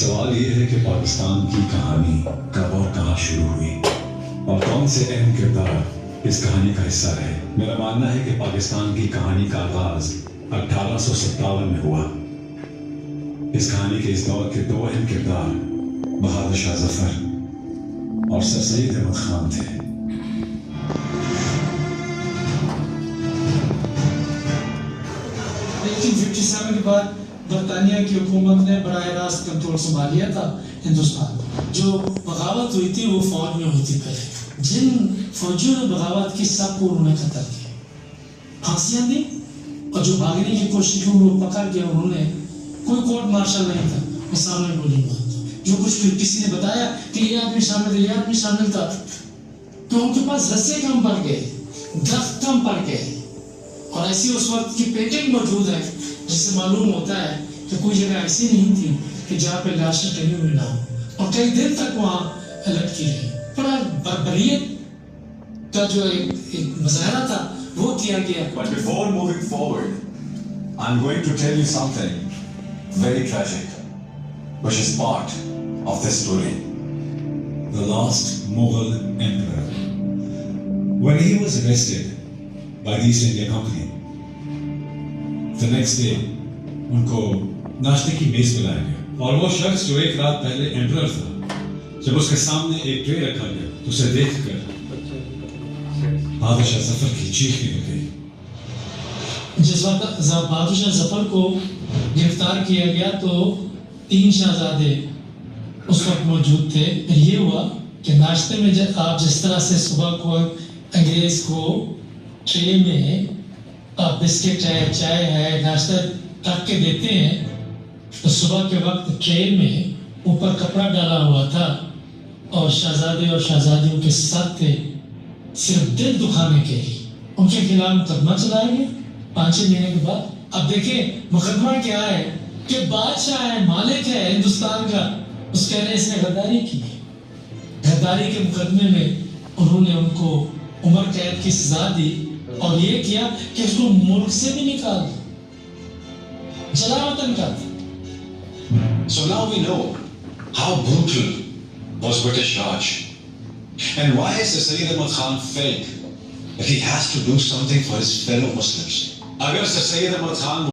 سوال یہ ہے کہ پاکستان کی کہانی کب اور کہاں شروع ہوئی اور کون سے اہم کردار اس کہانی کا حصہ رہے۔ میرا ماننا ہے کہ پاکستان کی کہانی کا آغاز 1857 میں ہوا۔ اس کہانی کے اس دور کے دو اہم کردار بہادر شاہ ظفر اور سر سید احمد خان تھے۔ 1957 کے بعد برطانیہ کی حکومت نے براہ راست کنٹرول سنبھال لیا تھا ہندوستان۔ جو بغاوت ہوئی تھی وہ فوج میں ہوئی تھی پہلے۔ جن فوجیوں نے بغاوت کی سب کو انہوں نے قتل کیا، پھانسیاں دی، اور جو بھاگنے کی کوشش کی وہ پکڑ کے انہوں نے، کوئی کورٹ مارشل نہیں تھا، وہ سامنے گولی مار دی۔ جو کچھ کسی نے بتایا کہ یہ آدمی شامل ہے، یہ آدمی شامل تھا، تو ان کے پاس رسے کم پڑ گئے، درخت کم پڑ گئے، اور ایسی اس وقت کی پینٹنگ موجود ہے جس سے معلوم ہوتا ہے کہ کوئی جگہ ایسی نہیں تھی کہ جہاں پہ لاشیں ٹنگی ہوئی نہ ہو، اور کئی دن تک وہاں لٹکی رہی۔ بڑا بربریت کا جو ایک مظاہرہ تھا وہ کیا گیا۔ But before moving forward, I'm going to tell you something very tragic, which is part of this story. The last Mughal emperor. When he was arrested by the East India Company, the next day ان کو ناشتے کی میز پہ لایا گیا، اور وہ شخص جو ایک رات پہلے ایمپرر تھا، جب اس کے سامنے ایک ٹرے رکھا گیا تو اسے دیکھ کر بہادر شاہ ظفر کی چیخ نکل گئی۔ جس وقت بہادر شاہ ظفر کو گرفتار کیا گیا تو 3 شہزادے اس وقت موجود تھے۔ پھر یہ ہوا کہ ناشتے میں آپ جس طرح سے صبح کو انگریز کو ٹرے میں آپ بسکٹ ہے، چائے ہے، ناشتہ رکھ کے دیتے ہیں، تو صبح کے وقت ٹرے میں اوپر کپڑا ڈالا ہوا تھا اور شہزادے اور شہزادیوں کے ساتھ تھے صرف دل دکھانے کے لیے۔ ان کے خلاف مقدمہ چلایا گیا 5 مہینے کے بعد۔ اب دیکھیں مقدمہ کیا ہے کہ بادشاہ ہے، مالک ہے ہندوستان کا، اس کہہ رہے اس نے غداری کی ہے۔ غداری کے مقدمے میں انہوں نے ان کو عمر قید کی سزا دی، اور یہ کیا کہ اس کو ملک سے بھی نکال دیا، جلا وطن کا تھا۔ So now we know how brutal was British Raj, and why Sir Syed Ahmad Khan felt that he has to do something for his fellow Muslims. اگر Sir Syed Ahmad Khan